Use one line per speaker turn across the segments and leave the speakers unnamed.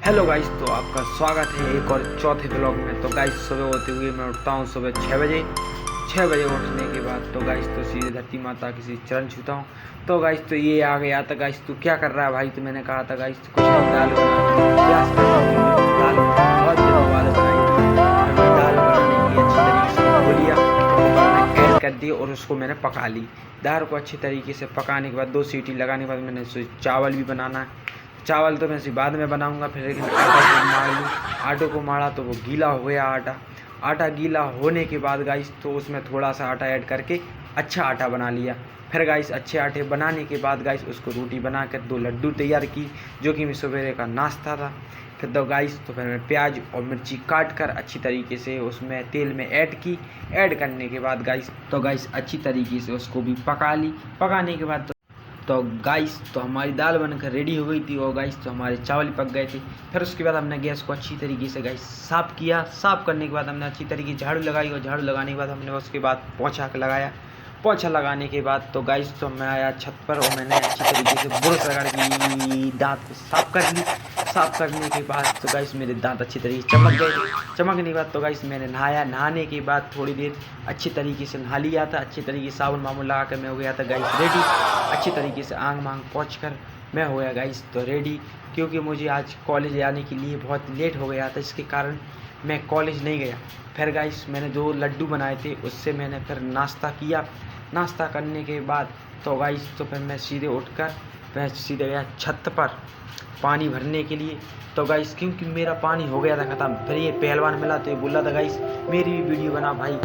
Hello guys, तो आपका स्वागत है एक और चौथे ब्लॉग में। तो गाइस सुबह होते हुए मैं उठता हूँ सुबह 6 बजे। 6 बजे उठने के बाद तो गाइस तो सीधे धरती माता की चरण छूता हूँ। तो गाइस तो ये आ गया था, गाइस तू क्या कर रहा है भाई? तो मैंने कहा था गाइस कुछ नहीं, दाल प्याज दाल बहुत दिनों बाद बनाई थी। मैंने दाल बनाने के लिए अच्छी तरीके से धो लिया, कुकर में ऐड कर दी और उसको मैंने पका ली। दाल को अच्छी तरीके से पकाने के बाद 2 सीटी लगाने के बाद मैंने चावल भी बनाना है। चावल तो मैं इसी बाद में बनाऊंगा फिर, लेकिन आटा को मार लूँ। आटे को मारा तो वो गीला हो गया आटा गीला होने के बाद गाइस तो उसमें थोड़ा सा आटा ऐड करके अच्छा आटा बना लिया। फिर गाइस अच्छे आटे बनाने के बाद गाइस उसको रोटी बना कर 2 लड्डू तैयार की, जो कि मैं सवेरे का नाश्ता था। फिर तो गाइस तो फिर मैं प्याज और मिर्ची काट कर अच्छी तरीके से उसमें तेल में ऐड करने के बाद गाइस तो गाइस अच्छी तरीके से उसको भी पका ली। पकाने के बाद तो गाइस तो हमारी दाल बनकर रेडी हो गई थी और गाइस तो हमारे चावल पक गए थे। फिर उसके बाद हमने गैस को अच्छी तरीके से गाइस साफ़ किया। साफ़ करने के बाद हमने अच्छी तरीके से झाड़ू लगाई और झाड़ू लगाने के बाद हमने उसके बाद पोछा लगाया। पोछा लगाने के बाद तो गाइस तो मैं आया छत पर और मैंने अच्छी तरीके से ब्रश रगड़ के दांत को साफ़ कर ली। साफ़ करने के बाद तो गाइस मेरे दांत अच्छी तरीके से चमक गए। चमकने के बाद तो गाइस मैंने नहाया। नहाने के बाद थोड़ी देर अच्छी तरीके से नहा लिया था। अच्छी तरीके से साबुन वाबुन लगा कर मैं हो गया था गाइस रेडी। अच्छी तरीके से आंग मांग पोंछ कर मैं हो गया गाइस तो रेडी, क्योंकि मुझे आज कॉलेज जाने के लिए बहुत लेट हो गया था, इसके कारण मैं कॉलेज नहीं गया। फिर गाइस मैंने 2 लड्डू बनाए थे, उससे मैंने फिर नाश्ता किया। नाश्ता करने के बाद तो गाइस तो फिर मैं सीधे उठकर मैं सीधे गया छत पर पानी भरने के लिए। तो गाइस क्योंकि मेरा पानी हो गया था ख़त्म, फिर ये पहलवान मिला तो ये बोला था गाइस मेरी भी वीडियो बना भाई।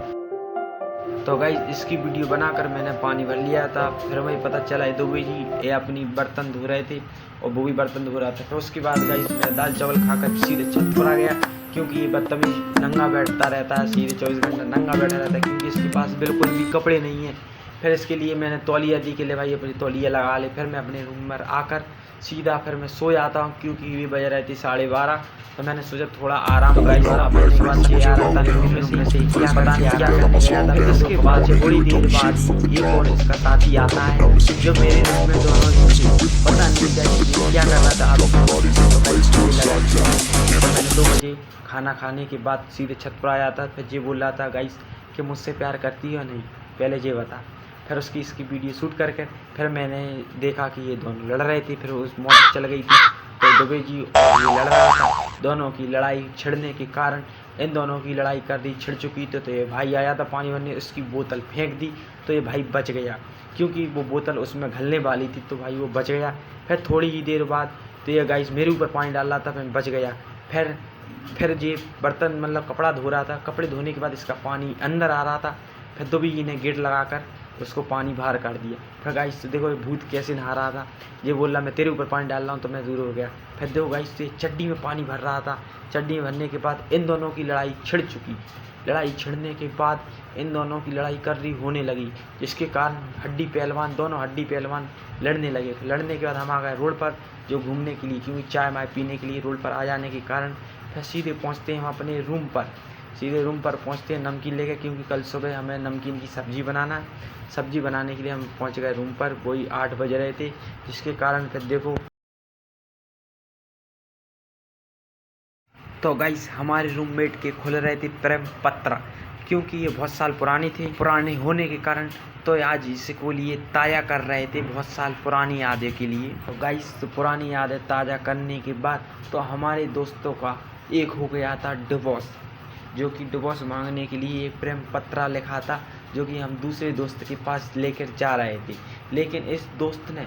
तो गाइस इसकी वीडियो बनाकर मैंने पानी भर लिया था। फिर वही पता चला ये दुबे जी ये अपनी बर्तन धो रहे थे और वो भी बर्तन धो रहा था। फिर उसके बाद गाइस मैं दाल चावल खाकर सीधे छत पर आ गया, क्योंकि ये बदतमीज नंगा बैठता रहता है, सीधे 24 घंटे नंगा बैठा रहता है, क्योंकि इसके पास बिल्कुल भी कपड़े नहीं हैं। फिर इसके लिए मैंने तौलिया दी कि ले भाई अपनी तौलिया लगा ले। फिर मैं अपने रूम में आकर सीधा फिर मैं सो जाता हूँ, क्योंकि ये बज रही थी 12:30। तो मैंने सोचा थोड़ा आराम गाइस अपने इसके बाद थोड़ी देर बाद ये कौन इसका साथी आता है जो मेरे रूम में दोनों पता नहीं क्या कर रहा था। मैंने 2 बजे खाना खाने के बाद सीधे छत पर आया था। फिर ये बोल रहा था गाइस कि मुझसे प्यार करती हो नहीं, पहले ये बता। फिर इसकी वीडियो शूट करके फिर मैंने देखा कि ये दोनों लड़ रहे थे। फिर उस मोटर चल गई थी तो दुबे जी और ये लड़ रहा था। दोनों की लड़ाई छिड़ने के कारण इन दोनों की लड़ाई कर दी छिड़ चुकी। तो ये भाई आया था पानी भरने, उसकी बोतल फेंक दी तो ये भाई बच गया, क्योंकि वो बोतल उसमें घलने वाली थी तो भाई वो बच गया। फिर थोड़ी ही देर बाद तो ये गाइस मेरे ऊपर पानी डाल रहा था, फिर बच गया। फिर ये बर्तन मतलब कपड़ा धो रहा था, कपड़े धोने के बाद इसका पानी अंदर आ रहा था। फिर दुबे जी ने गेट लगाकर उसको पानी बाहर कर दिया। फिर गाइस देखो ये भूत कैसे नहा रहा था, ये बोल रहा मैं तेरे ऊपर पानी डाल रहा हूँ तो मैं दूर हो गया। फिर देखो गाइस ये चड्डी में पानी भर रहा था। चड्डी में भरने के बाद इन दोनों की लड़ाई छिड़ चुकी। लड़ाई छिड़ने के बाद इन दोनों की लड़ाई कर रही होने लगी, जिसके कारण दोनों हड्डी पहलवान लड़ने लगे। लड़ने के बाद हम आ गए रोड पर जो घूमने के लिए, क्योंकि चाय माय पीने के लिए रोड पर आ जाने के कारण फिर सीधे पहुँचते हैं हम अपने रूम पर। सीधे रूम पर पहुंचते हैं नमकीन लेके, क्योंकि कल सुबह हमें नमकीन की सब्ज़ी बनाना है। सब्ज़ी बनाने के लिए हम पहुंच गए रूम पर, वही 8 बज रहे थे, जिसके कारण फिर देखो तो गाइस हमारे रूममेट के खुल रहे थे प्रेम पत्र, क्योंकि ये बहुत साल पुराने थे। पुराने होने के कारण तो आज इसको लिए ताज़ा कर रहे थे, बहुत साल पुरानी यादें के लिए। तो गाइस तो पुरानी यादें ताज़ा करने के बाद तो हमारे दोस्तों का एक हो गया था डिवोर्स, जो कि डिवोर्स मांगने के लिए एक प्रेम पत्र लिखा था, जो कि हम दूसरे दोस्त के पास लेकर जा रहे थे। लेकिन इस दोस्त ने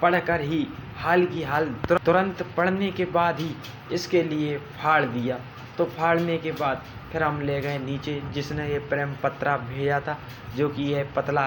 पढ़कर ही हाल की हाल तुरंत पढ़ने के बाद ही इसके लिए फाड़ दिया। तो फाड़ने के बाद फिर हम ले गए नीचे, जिसने ये प्रेम पत्र भेजा था, जो कि यह पतला